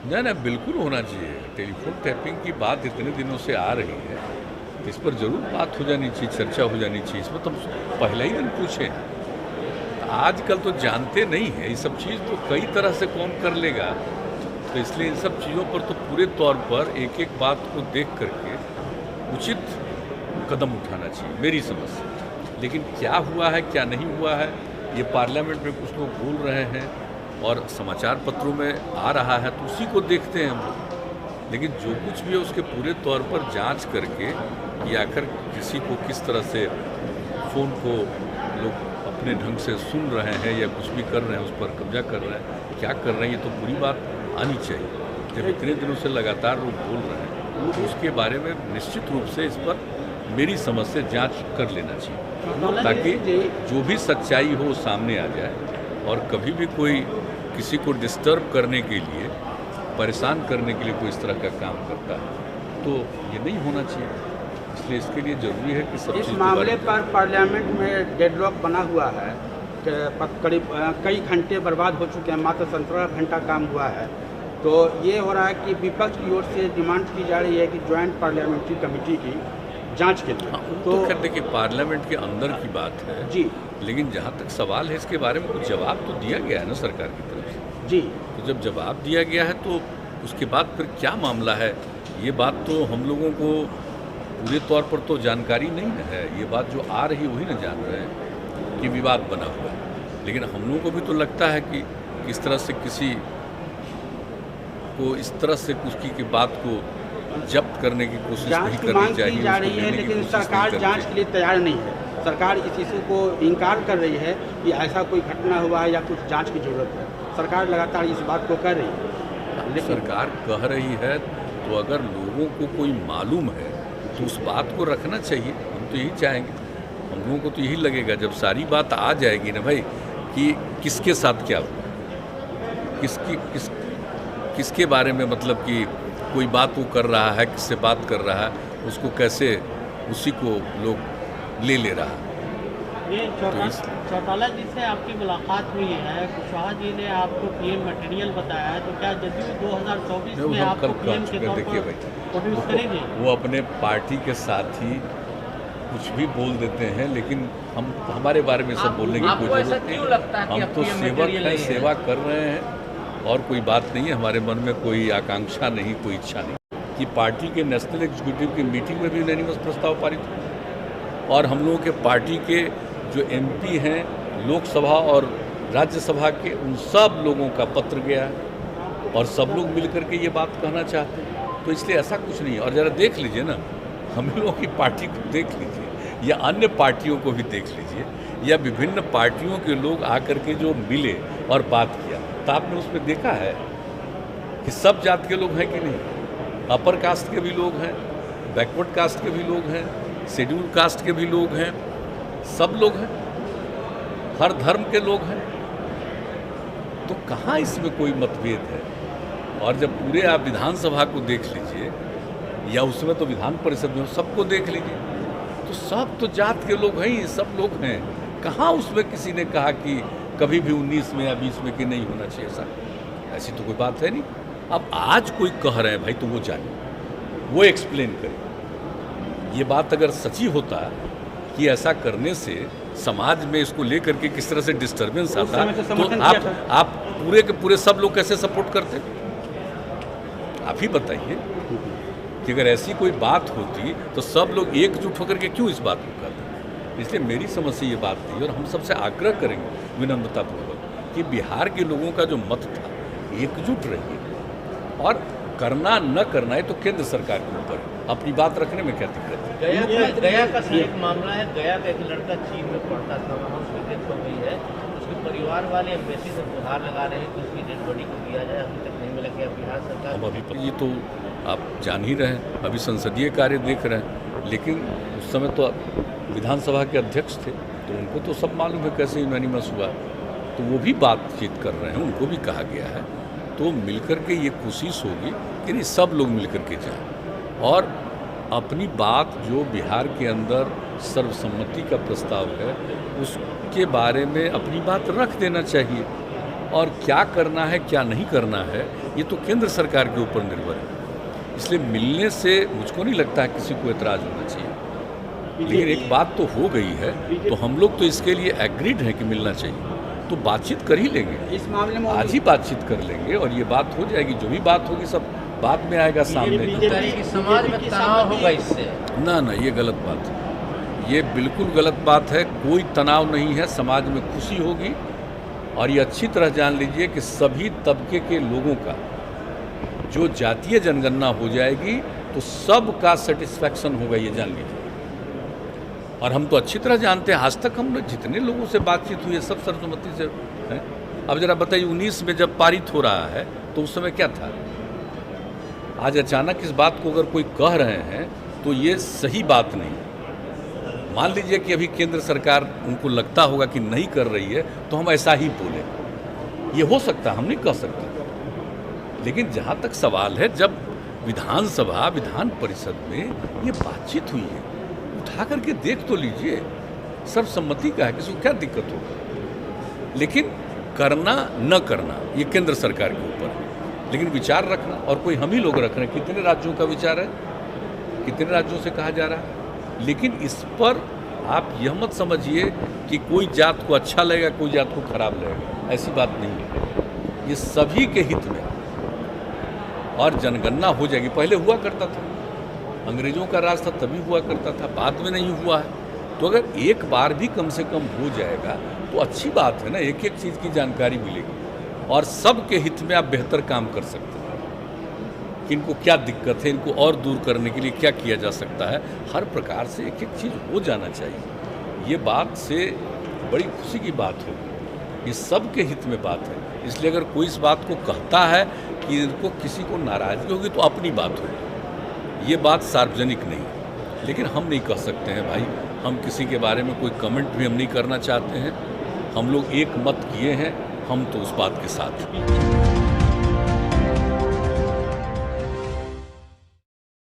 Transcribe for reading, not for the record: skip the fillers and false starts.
ना बिल्कुल होना चाहिए। टेलीफोन टैपिंग की बात इतने दिनों से आ रही है, इस पर जरूर बात हो जानी चाहिए, चर्चा हो जानी चाहिए। इसमें तो पहले ही दिन पूछे। आजकल तो जानते नहीं है ये सब चीज़, तो कई तरह से कौन कर लेगा। तो इसलिए इन सब चीज़ों पर तो पूरे तौर पर एक एक बात को देख करके उचित कदम उठाना चाहिए मेरी समझ से। लेकिन क्या हुआ है क्या नहीं हुआ है, ये पार्लियामेंट में कुछ लोग बोल रहे हैं और समाचार पत्रों में आ रहा है, तो उसी को देखते हैं हम लोग। लेकिन जो कुछ भी है उसके पूरे तौर पर जांच करके कि आखिर किसी को किस तरह से फ़ोन को लोग अपने ढंग से सुन रहे हैं या कुछ भी कर रहे हैं, उस पर कब्जा कर रहे हैं, क्या कर रहे हैं, ये तो पूरी बात आनी चाहिए। जब इतने दिनों से लगातार लोग बोल रहे हैं तो उसके बारे में निश्चित रूप से इस पर मेरी समझ से जांच कर लेना चाहिए, ताकि जो भी सच्चाई हो सामने आ जाए। और कभी भी कोई किसी को डिस्टर्ब करने के लिए, परेशान करने के लिए कोई इस तरह का काम करता है तो ये नहीं होना चाहिए। इसलिए इसके लिए ज़रूरी है कि सब इस मामले पर पार्लियामेंट में डेडलॉक बना हुआ है, करीब कई घंटे बर्बाद हो चुके हैं, मात्र 17 घंटा काम हुआ है। तो ये हो रहा है कि विपक्ष की ओर से डिमांड की जा रही है कि ज्वाइंट पार्लियामेंट्री कमेटी की जांच के लिए। तो खैर देखिए, पार्लियामेंट के अंदर की बात है जी, लेकिन जहाँ तक सवाल है इसके बारे में कुछ जवाब तो दिया गया है ना सरकार की तरफ से। जी, तो जब जवाब दिया गया है तो उसके बाद फिर क्या मामला है, ये बात तो हम लोगों को पूरे तौर पर तो जानकारी नहीं है। ये बात जो आ रही है वही ना जान रहे हैं कि विवाद बना हुआ है। लेकिन हम लोगों को भी तो लगता है कि किस तरह से किसी को इस तरह से उसकी की बात को जब्त करने की कोशिश नहीं करनी चाहिए। जा रही है, लेकिन सरकार जांच के लिए तैयार नहीं है। सरकार इस इशू को इनकार कर रही है कि ऐसा कोई घटना हुआ है या कुछ जांच की जरूरत है। सरकार लगातार इस बात को कर रही है। लेकिन सरकार कह रही है तो अगर लोगों को कोई मालूम है तो उस बात को रखना चाहिए। हम तो यही चाहेंगे, हम लोगों को तो यही लगेगा जब सारी बात आ जाएगी ना भाई कि किसके साथ क्या हुआ, किसके बारे में, मतलब कि कोई बात वो कर रहा है, किससे बात कर रहा है, उसको कैसे उसी को लोग ले रहा है। ये चौटाला जी से आपकी मुलाकात हुई है, कुशवाहा जी ने आपको पीएम मटेरियल बताया है, तो क्या जदयू 2024 में आपको पीएम के तौर पर प्रोड्यूस करेगी? वो अपने पार्टी के साथ ही कुछ भी बोल देते हैं, लेकिन हमारे बारे में सब बोलने की कोई जरूरत नहीं। हम तो सेवक हैं, सेवा कर रहे हैं और कोई बात नहीं है। हमारे मन में कोई आकांक्षा नहीं, कोई इच्छा नहीं कि पार्टी के नेशनल एग्जीक्यूटिव की मीटिंग में भी यूनैनिमस प्रस्ताव पारित हो और हम लोगों के पार्टी के जो एमपी हैं लोकसभा और राज्यसभा के, उन सब लोगों का पत्र गया है और सब लोग मिलकर के ये बात कहना चाहते हैं। तो इसलिए ऐसा कुछ नहीं है। और ज़रा देख लीजिए ना, हम लोगों की पार्टी को देख लीजिए या अन्य पार्टियों को भी देख लीजिए, या विभिन्न पार्टियों के लोग आकर के जो मिले और बात किया, तो आपने उसमें देखा है कि सब जात के लोग हैं कि नहीं, अपर कास्ट के भी लोग हैं, बैकवर्ड कास्ट के भी लोग हैं, शेड्यूल कास्ट के भी लोग हैं, सब लोग हैं, हर धर्म के लोग हैं। तो कहाँ इसमें कोई मतभेद है। और जब पूरे आप विधानसभा को देख लीजिए या उसमें तो विधान परिषद में सबको देख लीजिए, तो सब तो जात के लोग हैं ही, सब लोग हैं। कहाँ उसमें किसी ने कहा कि कभी भी 19 में या 20 में कि नहीं होना चाहिए ऐसा, ऐसी तो कोई बात है नहीं। अब आज कोई कह रहे हैं भाई, तो वो जाने, वो एक्सप्लेन करें। ये बात अगर सच्ची होता कि ऐसा करने से समाज में इसको लेकर के किस तरह से डिस्टर्बेंस आता, तो आप पूरे के पूरे सब लोग कैसे सपोर्ट करते? आप ही बताइए कि अगर ऐसी कोई बात होती तो सब लोग एकजुट होकर के क्यों इस बात को करते? इसलिए मेरी समझ से ये बात थी और हम सबसे आग्रह करेंगे विनम्रतापूर्वक कि बिहार के लोगों का जो मत था, एकजुट रहिए। और करना न करना है तो केंद्र सरकार के ऊपर, अपनी बात रखने में क्या दिक्कत है। गया का एक मामला है, गया का एक लड़का चीन में पढ़ता था, वहाँ उसकी डेथ हो गई है। उसके परिवार वाले एम्बेसी से गुहार लगा रहे हैं कि उसकी डेड बॉडी को दिया जाए, अभी तक नहीं मिला। क्या बिहार सरकार? अब अभी ये तो आप जान ही रहे हैं, अभी संसदीय कार्य देख रहे हैं, लेकिन उस समय तो विधानसभा के अध्यक्ष थे, तो उनको तो सब मालूम है कैसे यूनैनिमस हुआ, तो वो भी बातचीत कर रहे हैं, उनको भी कहा गया है। तो मिलकर के ये कोशिश होगी कि नहीं, सब लोग मिलकर के जाएं और अपनी बात जो बिहार के अंदर सर्वसम्मति का प्रस्ताव है उसके बारे में अपनी बात रख देना चाहिए। और क्या करना है क्या नहीं करना है ये तो केंद्र सरकार के ऊपर निर्भर है। इसलिए मिलने से मुझको नहीं लगता है किसी को एतराज़ होना चाहिए। लेकिन एक बात तो हो गई है, तो हम लोग तो इसके लिए एग्रीड हैं कि मिलना चाहिए, तो बातचीत कर ही लेंगे। इस मामले में आज ही बातचीत कर लेंगे और ये बात हो जाएगी। जो भी बात होगी सब बाद में आएगा सामने। समाज में तनाव होगा इससे? ना, ये गलत बात है, ये बिल्कुल गलत बात है। कोई तनाव नहीं है, समाज में खुशी होगी। और ये अच्छी तरह जान लीजिए कि सभी तबके के लोगों का जो जातीय जनगणना हो जाएगी तो सबका सेटिस्फैक्शन होगा, ये जान लीजिए। और हम तो अच्छी तरह जानते हैं, आज तक हम जितने लोगों से बातचीत हुई है सब सर्वसम्मति से हैं। अब जरा बताइए 19 में जब पारित हो रहा है तो उस समय क्या था? आज अचानक इस बात को अगर कोई कह रहे हैं तो ये सही बात नहीं। मान लीजिए कि अभी केंद्र सरकार उनको लगता होगा कि नहीं कर रही है तो हम ऐसा ही बोलें, ये हो सकता है, हम नहीं कह सकते। लेकिन जहाँ तक सवाल है, जब विधानसभा विधान परिषद में ये बातचीत हुई है, उठा करके देख तो लीजिए, सर्वसम्मति का है, किसी को क्या दिक्कत होगा। लेकिन करना न करना ये केंद्र सरकार के ऊपर है। लेकिन विचार रखना, और कोई हम ही लोग रख रहे हैं। कितने राज्यों का विचार है, कितने राज्यों से कहा जा रहा है। लेकिन इस पर आप यह मत समझिए कि कोई जात को अच्छा लगेगा, कोई जात को खराब लगेगा, ऐसी बात नहीं है। ये सभी के हित में और जनगणना हो जाएगी। पहले हुआ करता था, अंग्रेजों का राज था तभी हुआ करता था, बाद में नहीं हुआ है। तो अगर एक बार भी कम से कम हो जाएगा तो अच्छी बात है ना, एक एक चीज़ की जानकारी मिलेगी और सबके हित में आप बेहतर काम कर सकते हैं कि इनको क्या दिक्कत है, इनको और दूर करने के लिए क्या किया जा सकता है। हर प्रकार से एक एक चीज़ हो जाना चाहिए। ये बात से बड़ी खुशी की बात होगी, ये सबके हित में बात है। इसलिए अगर कोई इस बात को कहता है कि इनको किसी को नाराज़गी होगी तो अपनी बात होगी, ये बात सार्वजनिक नहीं है। लेकिन हम नहीं कह सकते हैं भाई, हम किसी के बारे में कोई कमेंट भी हम नहीं करना चाहते हैं। हम लोग एक मत किए हैं, हम तो उस बात के साथ हैं।